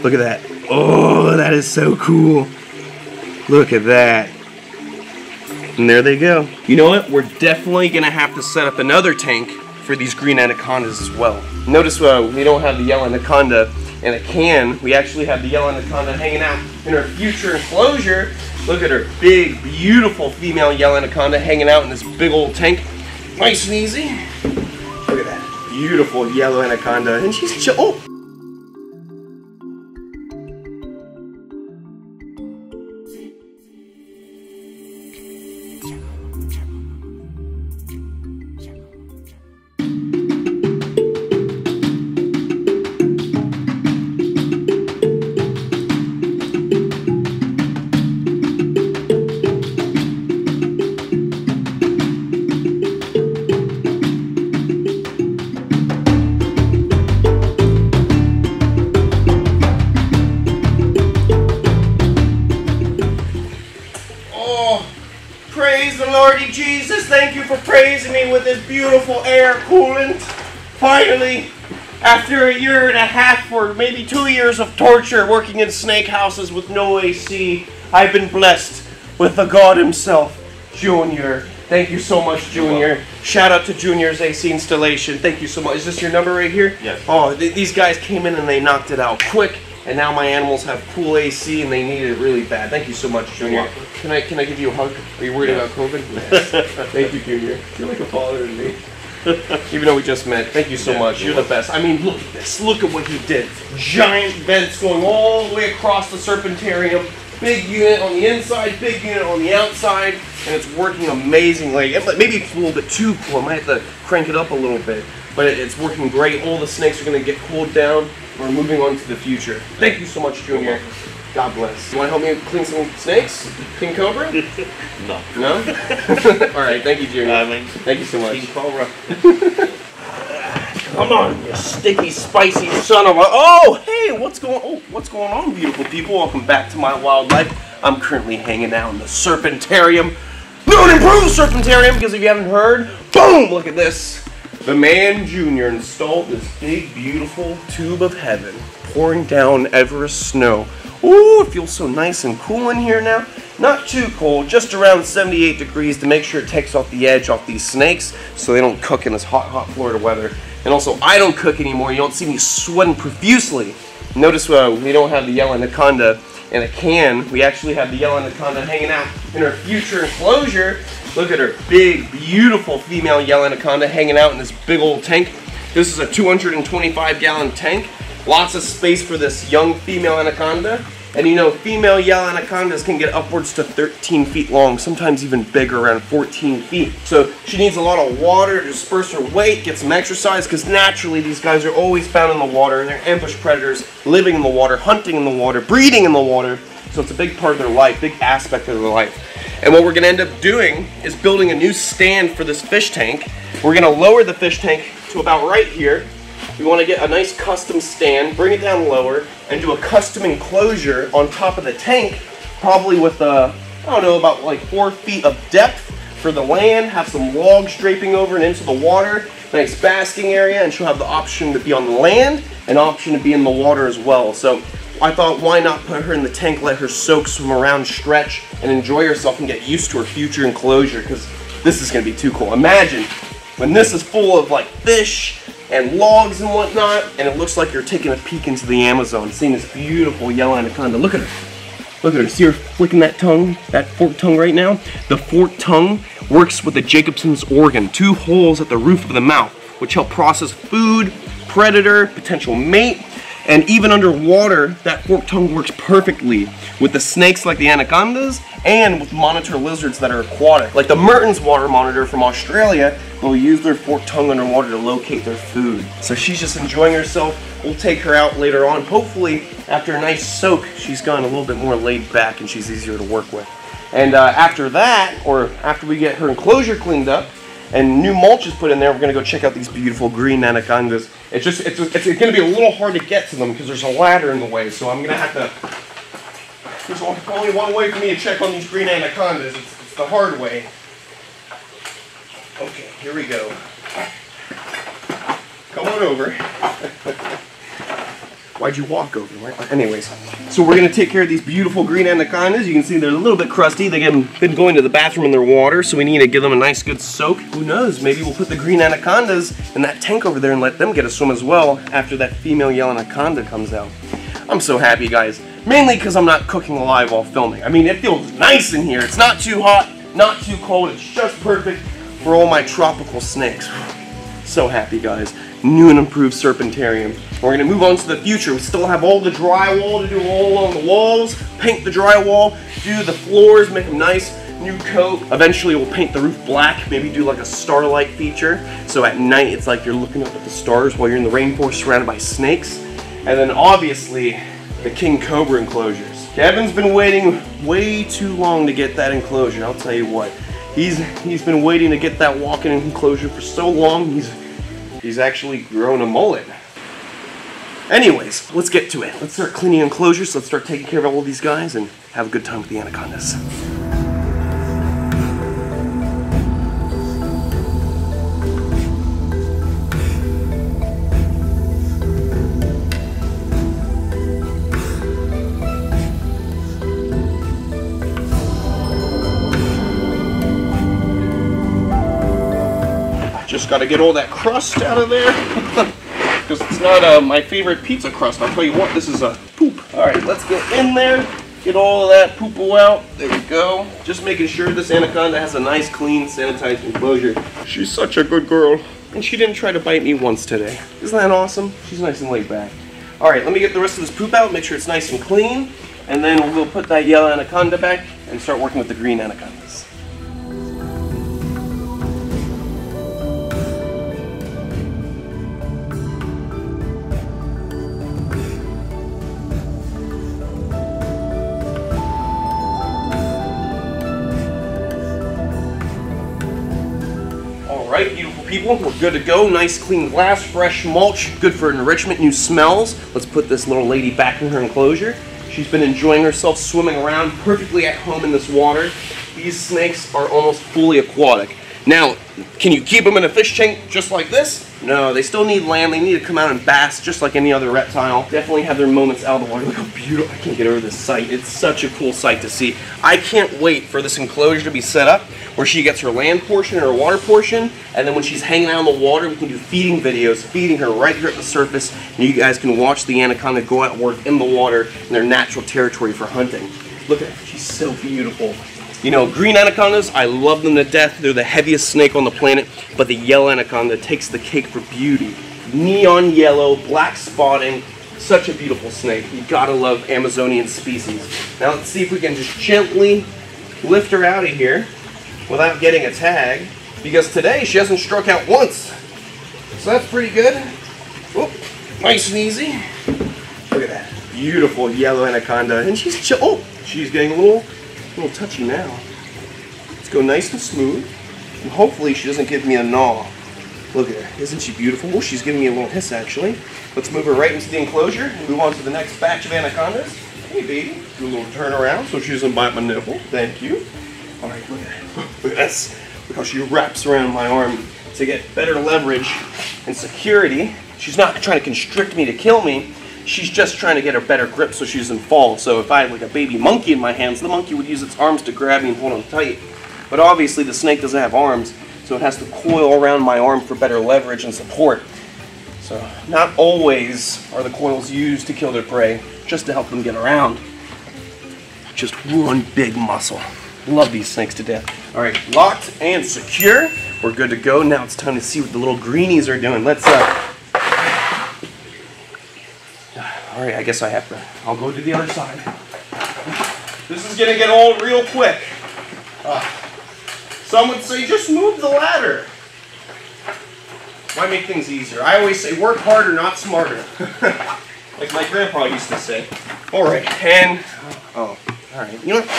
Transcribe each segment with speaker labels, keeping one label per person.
Speaker 1: Look at that. Oh, that is so cool. Look at that. And there they go. You know what? We're definitely gonna have to set up another tank for these green anacondas as well. Notice we don't have the yellow anaconda in a can. We actually have the yellow anaconda hanging out in our future enclosure. Look at her big, beautiful female yellow anaconda hanging out in this big old tank. Nice and easy. Look at that beautiful yellow anaconda. And she's chill. Oh. Praise the Lordy Jesus. Thank you for praising me with this beautiful air coolant. Finally, after a year and a half or maybe 2 years of torture working in snake houses with no AC, I've been blessed with the God himself, Junior. Thank you so much, Junior. Shout out to Junior's AC installation. Thank you so much. Is this your number right here?
Speaker 2: Yes.
Speaker 1: Oh, these guys came in and they knocked it out quick. And now my animals have cool AC and they need it really bad. Thank you so much, Junior. Can I give you a hug? Are you worried about COVID? Yes. Thank you, Junior. You're like a father to me. Even though we just met. Thank you so much. You're the best. I mean, look at this. Look at what he did. Giant vents going all the way across the serpentarium. Big unit on the inside, big unit on the outside. And it's working amazingly. Maybe it's a little bit too cool. I might have to crank it up a little bit. But it's working great. All the snakes are going to get cooled down. We're moving on to the future. Thank you so much, Junior. God bless. You want to help me clean some snakes? King Cobra?
Speaker 2: No.
Speaker 1: No? All right, thank you, Junior. Thank you so much.
Speaker 2: King Cobra.
Speaker 1: Come on, you sticky, spicy son of a... Oh, hey, what's going on, beautiful people? Welcome back to my wildlife. I'm currently hanging out in the Serpentarium. New and improved Serpentarium, because if you haven't heard, boom, look at this. The man, Junior, installed this big, beautiful tube of heaven, pouring down Everest snow. Ooh, it feels so nice and cool in here now. Not too cold, just around 78 degrees to make sure it takes off the edge off these snakes so they don't cook in this hot, hot Florida weather. And also, I don't cook anymore. You don't see me sweating profusely. Notice we don't have the yellow anaconda in a can. We actually have the yellow anaconda hanging out in our future enclosure. Look at her big, beautiful female yellow anaconda hanging out in this big old tank. This is a 225-gallon tank. Lots of space for this young female anaconda. And you know, female yellow anacondas can get upwards to 13 feet long, sometimes even bigger, around 14 feet. So she needs a lot of water to disperse her weight, get some exercise, because naturally these guys are always found in the water, and they're ambush predators, living in the water, hunting in the water, breeding in the water. So it's a big part of their life, big aspect of their life. And what we're gonna end up doing is building a new stand for this fish tank. We're gonna lower the fish tank to about right here. We want to get a nice custom stand, bring it down lower, and do a custom enclosure on top of the tank, probably with I don't know, about like 4 feet of depth for the land, have some logs draping over and into the water, nice basking area, and she'll have the option to be on the land, and option to be in the water as well. So I thought, why not put her in the tank, let her soak, swim around, stretch, and enjoy herself and get used to her future enclosure, because this is going to be too cool. Imagine when this is full of like fish and logs and whatnot, and it looks like you're taking a peek into the Amazon, seeing this beautiful yellow anaconda. Look at her. Look at her. See her flicking that tongue, that forked tongue right now? The forked tongue works with the Jacobson's organ, 2 holes at the roof of the mouth, which help process food, predator, potential mate, and even underwater, that forked tongue works perfectly with the snakes like the anacondas and with monitor lizards that are aquatic. Like the Mertens water monitor from Australia will use their forked tongue underwater to locate their food. So she's just enjoying herself. We'll take her out later on. Hopefully, after a nice soak, she's gone a little bit more laid back and she's easier to work with. And after that, or after we get her enclosure cleaned up, and new mulch is put in there, we're gonna go check out these beautiful green anacondas. It's gonna be a little hard to get to them because there's a ladder in the way, so I'm gonna have to, there's only one way for me to check on these green anacondas. It's the hard way. Okay, here we go. Come on over. Why'd you walk over? Right? Anyways, so we're gonna take care of these beautiful green anacondas. You can see they're a little bit crusty. They've been going to the bathroom in their water, so we need to give them a nice good soak. Who knows, maybe we'll put the green anacondas in that tank over there and let them get a swim as well after that female yellow anaconda comes out. I'm so happy, guys. Mainly because I'm not cooking live while filming. I mean, it feels nice in here. It's not too hot, not too cold. It's just perfect for all my tropical snakes. So happy, guys. New and improved Serpentarium. We're gonna move on to the future. We still have all the drywall to do all along the walls, paint the drywall, do the floors, make them nice, new coat. Eventually we'll paint the roof black, maybe do like a starlight feature. So at night it's like you're looking up at the stars while you're in the rainforest surrounded by snakes. And then obviously the king cobra enclosures. Kevin's been waiting way too long to get that enclosure, I'll tell you what. He's been waiting to get that walk-in enclosure for so long, he's actually grown a mullet. Anyways, let's get to it. Let's start cleaning enclosures, let's start taking care of all of these guys and have a good time with the anacondas. Just got to get all that crust out of there because it's not my favorite pizza crust. I'll tell you what, this is a poop. All right, let's get in there, get all of that poo-poo out. There we go. Just making sure this anaconda has a nice, clean, sanitized enclosure. She's such a good girl, and she didn't try to bite me once today. Isn't that awesome? She's nice and laid back. All right, let me get the rest of this poop out, make sure it's nice and clean, and then we'll put that yellow anaconda back and start working with the green anacondas. Alright, beautiful people, we're good to go. Nice clean glass, fresh mulch, good for enrichment, new smells. Let's put this little lady back in her enclosure. She's been enjoying herself swimming around perfectly at home in this water. These snakes are almost fully aquatic. Now, can you keep them in a fish tank just like this? No, they still need land. They need to come out and bask just like any other reptile. Definitely have their moments out of the water. Look how beautiful. I can't get over this sight. It's such a cool sight to see. I can't wait for this enclosure to be set up where she gets her land portion and her water portion, and then when she's hanging out in the water, we can do feeding videos, feeding her right here at the surface, and you guys can watch the anaconda go out and work in the water in their natural territory for hunting. Look at her. She's so beautiful. You know, green anacondas, I love them to death. They're the heaviest snake on the planet, but the yellow anaconda takes the cake for beauty. Neon yellow, black spotting, such a beautiful snake. You gotta love Amazonian species. Now let's see if we can just gently lift her out of here without getting a tag, because today she hasn't struck out once. So that's pretty good. Whoop, nice and easy. Look at that. Beautiful yellow anaconda. And she's she's getting a little touchy now. Let's go nice and smooth. And hopefully she doesn't give me a gnaw. Look at her. Isn't she beautiful? Oh, she's giving me a little hiss actually. Let's move her right into the enclosure and move on to the next batch of anacondas. Hey baby, do a little turn around so she doesn't bite my nipple. Thank you. Alright, look at her. Look at this. Look how she wraps around my arm to get better leverage and security. She's not trying to constrict me to kill me. She's just trying to get a better grip so she doesn't fall. So if I had like a baby monkey in my hands, the monkey would use its arms to grab me and hold on tight. But obviously the snake doesn't have arms, so it has to coil around my arm for better leverage and support. So not always are the coils used to kill their prey, just to help them get around. Just one big muscle. Love these snakes to death. Alright, locked and secure. We're good to go. Now it's time to see what the little greenies are doing. Let's Alright, I guess I'll go to the other side. This is gonna get old real quick. Some would say just move the ladder. Might make things easier. I always say work harder, not smarter. Like my grandpa used to say. Alright, and alright, you know what?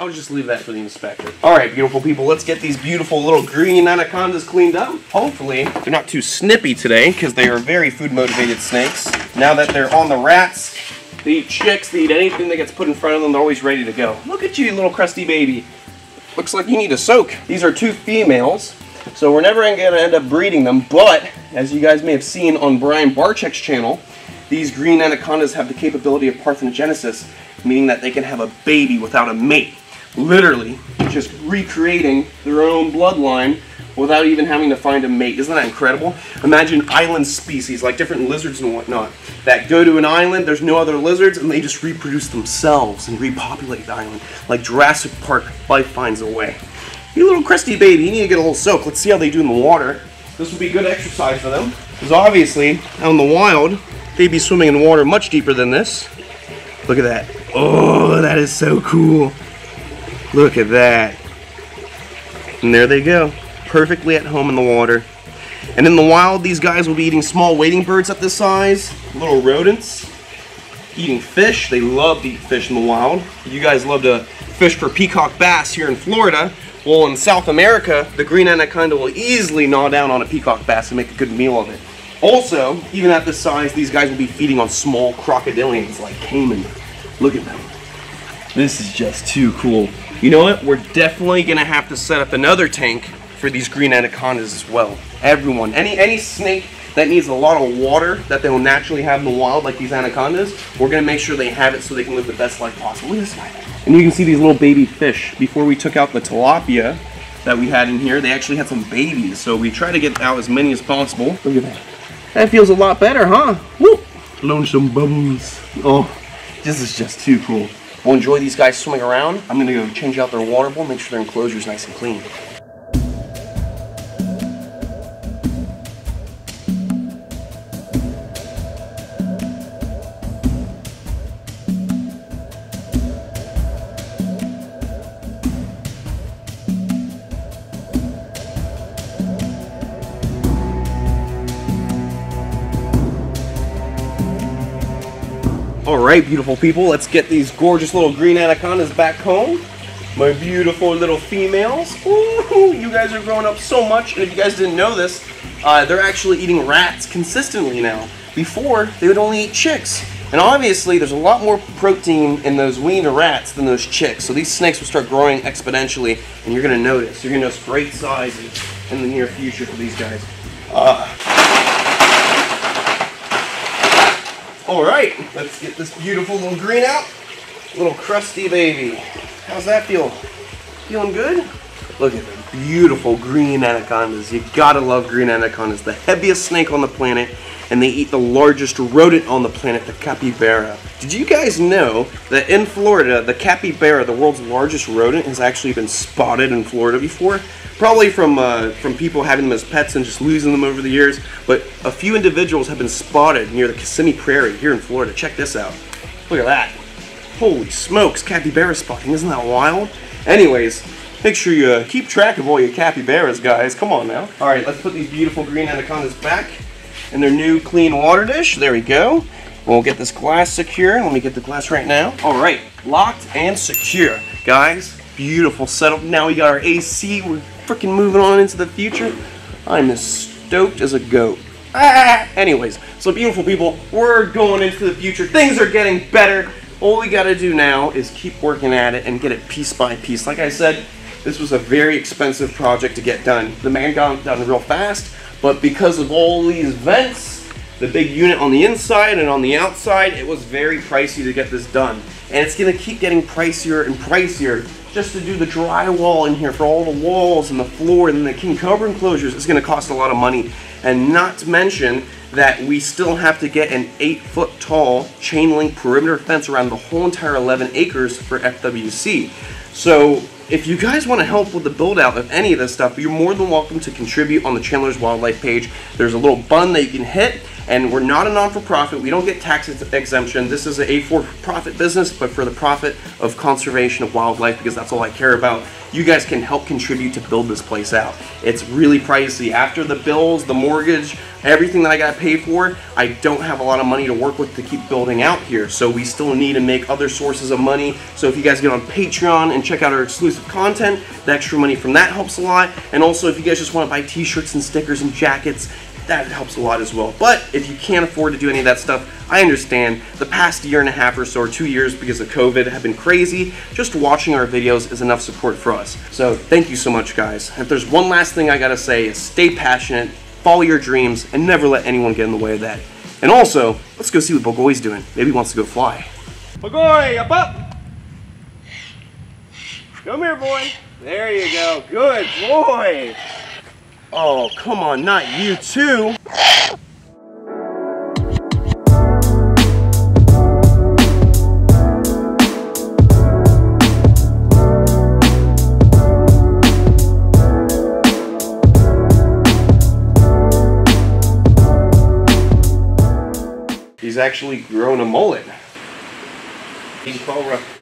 Speaker 1: I'll just leave that for the inspector. Alright, beautiful people, let's get these beautiful little green anacondas cleaned up. Hopefully, they're not too snippy today, because they are very food-motivated snakes. Now that they're on the rats, they eat chicks, they eat anything that gets put in front of them, they're always ready to go. Look at you, little crusty baby. Looks like you need a soak. These are two females, So we're never going to end up breeding them, but as you guys may have seen on Brian Barczyk's channel, these green anacondas have the capability of parthenogenesis, meaning that they can have a baby without a mate. Literally, just recreating their own bloodline without even having to find a mate. Isn't that incredible? Imagine island species, like different lizards and whatnot, that go to an island, there's no other lizards, and they just reproduce themselves and repopulate the island. Like Jurassic Park, life finds a way. You little crusty baby, you need to get a little soak. Let's see how they do in the water. This would be good exercise for them, because obviously, out in the wild, they'd be swimming in water much deeper than this. Look at that. Oh, that is so cool. Look at that. And there they go, perfectly at home in the water. And in the wild, these guys will be eating small wading birds at this size, little rodents, eating fish. They love to eat fish in the wild. You guys love to fish for peacock bass here in Florida. Well, in South America, the green anaconda will easily gnaw down on a peacock bass and make a good meal of it. Also, even at this size, these guys will be feeding on small crocodilians like caiman. Look at them. This is just too cool. You know what? We're definitely going to have to set up another tank for these green anacondas as well. Everyone, any snake that needs a lot of water that they will naturally have in the wild, like these anacondas, we're going to make sure they have it so they can live the best life possible. Look at this guy. And you can see these little baby fish. Before we took out the tilapia that we had in here, they actually had some babies. So we try to get out as many as possible. Look at that. That feels a lot better, huh? Woo! Lonesome bums. Oh, this is just too cool. We'll enjoy these guys swimming around. I'm going to go change out their water bowl, make sure their enclosure is nice and clean. Alright, beautiful people, let's get these gorgeous little green anacondas back home. My beautiful little females. Ooh, you guys are growing up so much, and if you guys didn't know this, they're actually eating rats consistently now. Before, they would only eat chicks. And obviously, there's a lot more protein in those wiener rats than those chicks. So these snakes will start growing exponentially, and you're going to notice. You're going to notice great sizes in the near future for these guys. Alright, let's get this beautiful little green out. Little crusty baby. How's that feel? Feeling good? Look at them beautiful green anacondas. You gotta love green anacondas. The heaviest snake on the planet, and they eat the largest rodent on the planet, the capybara. Did you guys know that in Florida, the capybara, the world's largest rodent, has actually been spotted in Florida before? Probably from people having them as pets and just losing them over the years. But a few individuals have been spotted near the Kissimmee Prairie here in Florida. Check this out. Look at that. Holy smokes, capybara spotting. Isn't that wild? Anyways, make sure you keep track of all your capybaras, guys. Come on now. All right, let's put these beautiful green anacondas back in their new clean water dish. There we go. We'll get this glass secure. Let me get the glass right now. All right, locked and secure. Guys, beautiful setup. Now we got our AC. We're freaking moving on into the future. I'm as stoked as a goat. Anyways, so beautiful people, we're going into the future. Things are getting better. All we got to do now is keep working at it and get it piece by piece. Like I said, this was a very expensive project to get done. The man got it done real fast, but because of all these vents, the big unit on the inside and on the outside, it was very pricey to get this done. And it's going to keep getting pricier and pricier just to do the drywall in here for all the walls and the floor and the king cobra enclosures. It's going to cost a lot of money. And not to mention that we still have to get an 8-foot tall chain link perimeter fence around the whole entire 11 acres for FWC. So if you guys want to help with the build out of any of this stuff, you're more than welcome to contribute on the Chandler's Wildlife page. There's a little button that you can hit, and we're not a non-for-profit. We don't get tax exemption. This is a for-profit business, but for the profit of conservation of wildlife, because that's all I care about. You guys can help contribute to build this place out. It's really pricey. After the bills, the mortgage, everything that I got to pay for, I don't have a lot of money to work with to keep building out here. So we still need to make other sources of money. So if you guys get on Patreon and check out our exclusive content, the extra money from that helps a lot. And also if you guys just want to buy t-shirts and stickers and jackets, that helps a lot as well. But if you can't afford to do any of that stuff, I understand. The past year and a half or so, or 2 years because of COVID have been crazy. Just watching our videos is enough support for us. So thank you so much, guys. If there's one last thing I gotta say, is stay passionate, follow your dreams, and never let anyone get in the way of that. And also, let's go see what Bogoy's doing. Maybe he wants to go fly. Bogoy, up! Come here, boy. There you go. Good boy. Oh, come on, not you too. He's actually grown a mullet.